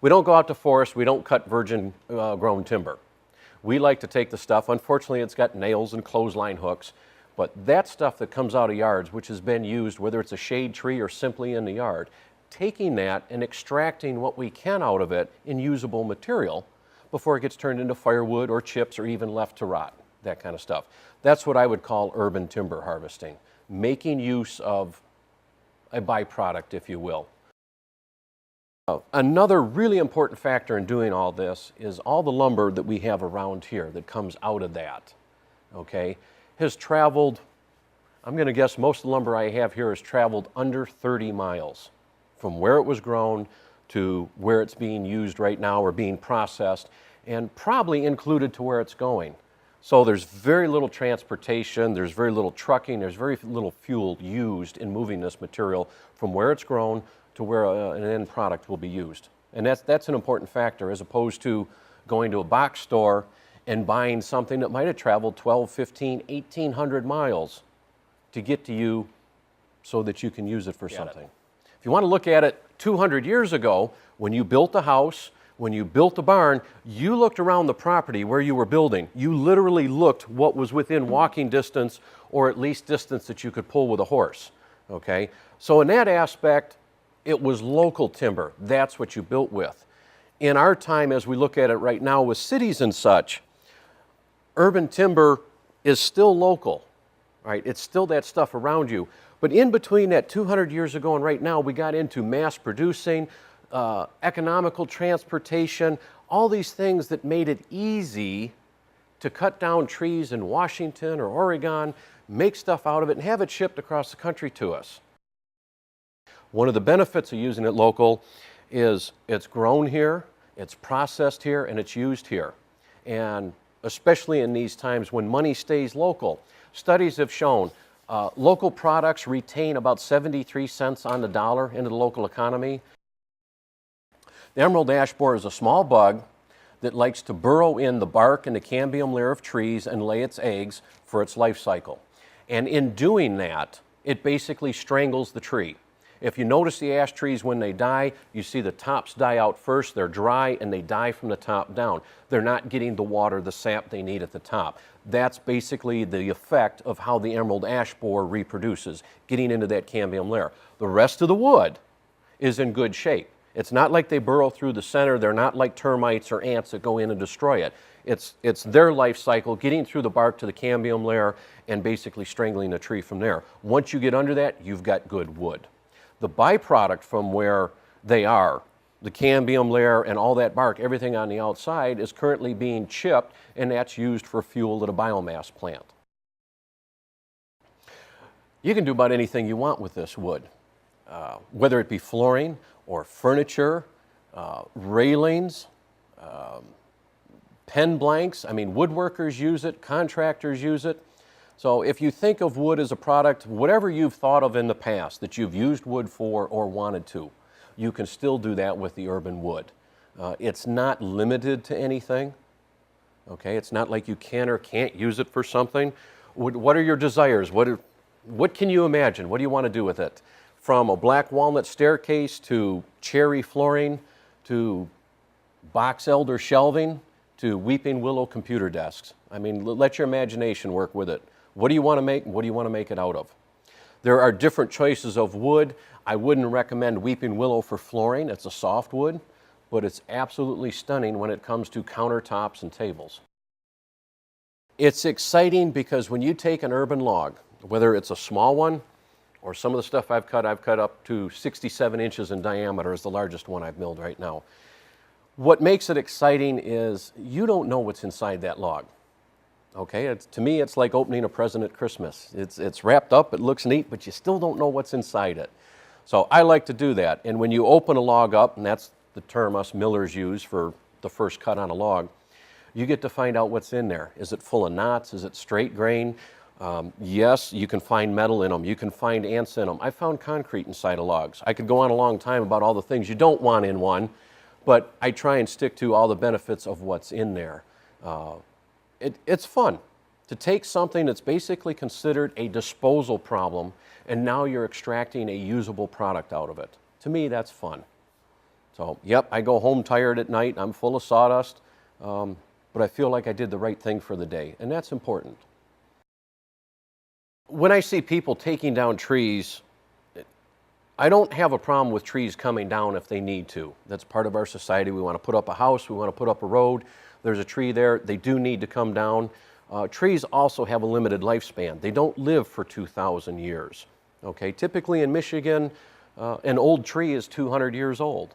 We don't go out to forest, we don't cut virgin grown timber. We like to take the stuff, unfortunately it's got nails and clothesline hooks, but that stuff that comes out of yards, which has been used, whether it's a shade tree or simply in the yard, taking that and extracting what we can out of it in usable material before it gets turned into firewood or chips or even left to rot, that kind of stuff. That's what I would call urban timber harvesting, making use of a byproduct, if you will. Another really important factor in doing all this is all the lumber that we have around here that comes out of that, okay, has traveled, I'm going to guess most of the lumber I have here has traveled under 30 miles from where it was grown to where it's being used right now or being processed, and probably included to where it's going. So there's very little transportation, there's very little trucking, there's very little fuel used in moving this material from where it's grown to where an end product will be used. And that's an important factor, as opposed to going to a box store and buying something that might have traveled 12, 15, 1,800 miles to get to you so that you can use it for something. If you want to look at it 200 years ago, when you built a house, when you built a barn, you looked around the property where you were building. You literally looked what was within walking distance, or at least distance that you could pull with a horse, okay? So in that aspect, it was local timber. That's what you built with. In our time, as we look at it right now with cities and such, urban timber is still local, right? It's still that stuff around you. But in between that 200 years ago and right now, we got into mass producing, economical transportation, all these things that made it easy to cut down trees in Washington or Oregon, make stuff out of it, and have it shipped across the country to us. One of the benefits of using it local is it's grown here, it's processed here, and it's used here. And especially in these times when money stays local, studies have shown local products retain about 73 cents on the dollar into the local economy. The emerald ash borer is a small bug that likes to burrow in the bark and the cambium layer of trees and lay its eggs for its life cycle. And in doing that, it basically strangles the tree. If you notice the ash trees when they die, you see the tops die out first, they're dry, and they die from the top down. They're not getting the water, the sap they need at the top. That's basically the effect of how the emerald ash borer reproduces, getting into that cambium layer. The rest of the wood is in good shape. It's not like they burrow through the center, they're not like termites or ants that go in and destroy it. It's their life cycle, getting through the bark to the cambium layer and basically strangling the tree from there. Once you get under that, you've got good wood. The byproduct from where they are, the cambium layer and all that bark, everything on the outside, is currently being chipped, and that's used for fuel at a biomass plant. You can do about anything you want with this wood, whether it be flooring or furniture, railings, pen blanks. I mean, woodworkers use it, contractors use it. So if you think of wood as a product, whatever you've thought of in the past that you've used wood for or wanted to, you can still do that with the urban wood. It's not limited to anything, okay? It's not like you can or can't use it for something. What are your desires? What can you imagine? What do you want to do with it? From a black walnut staircase to cherry flooring to box elder shelving to weeping willow computer desks. I mean, let your imagination work with it. What do you want to make? What do you want to make it out of? There are different choices of wood. I wouldn't recommend weeping willow for flooring. It's a soft wood, but it's absolutely stunning when it comes to countertops and tables. It's exciting because when you take an urban log, whether it's a small one or some of the stuff I've cut up to 67 inches in diameter is the largest one I've milled right now. What makes it exciting is you don't know what's inside that log. Okay, to me it's like opening a present at Christmas. It's wrapped up, it looks neat, but you still don't know what's inside it. So I like to do that, and when you open a log up, and that's the term us millers use for the first cut on a log, you get to find out what's in there. Is it full of knots? Is it straight grain? Yes, you can find metal in them. You can find ants in them. I found concrete inside of logs. I could go on a long time about all the things you don't want in one, but I try and stick to all the benefits of what's in there. It's fun to take something that's basically considered a disposal problem, and now you're extracting a usable product out of it. To me, that's fun. So, yep, I go home tired at night, I'm full of sawdust, but I feel like I did the right thing for the day, and that's important. When I see people taking down trees, I don't have a problem with trees coming down if they need to. That's part of our society. We want to put up a house, we want to put up a road. There's a tree there, they do need to come down. Trees also have a limited lifespan. They don't live for 2,000 years. Okay, typically in Michigan, an old tree is 200 years old.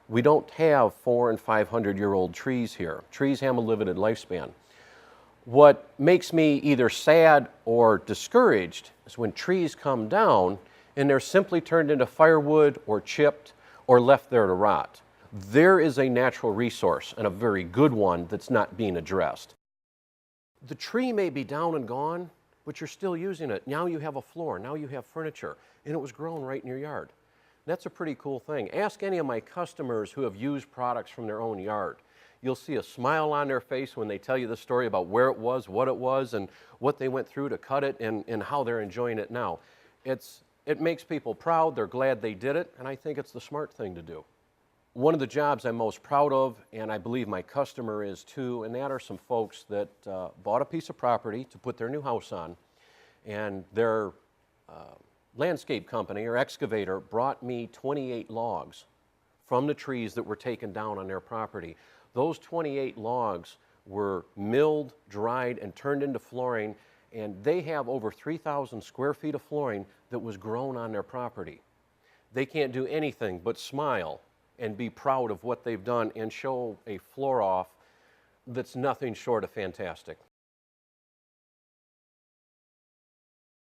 We don't have 400- and 500-year-old trees here. Trees have a limited lifespan. What makes me either sad or discouraged is when trees come down and they're simply turned into firewood or chipped or left there to rot. There is a natural resource, and a very good one, that's not being addressed. The tree may be down and gone, but you're still using it. Now you have a floor, now you have furniture, and it was grown right in your yard. That's a pretty cool thing. Ask any of my customers who have used products from their own yard. You'll see a smile on their face when they tell you the story about where it was, and what they went through to cut it, and how they're enjoying it now. It makes people proud, they're glad they did it, and I think it's the smart thing to do. One of the jobs I'm most proud of, and I believe my customer is too, and that are some folks that bought a piece of property to put their new house on, and their landscape company or excavator brought me 28 logs from the trees that were taken down on their property. Those 28 logs were milled, dried, and turned into flooring, and they have over 3,000 square feet of flooring that was grown on their property. They can't do anything but smile and be proud of what they've done and show a floor off that's nothing short of fantastic.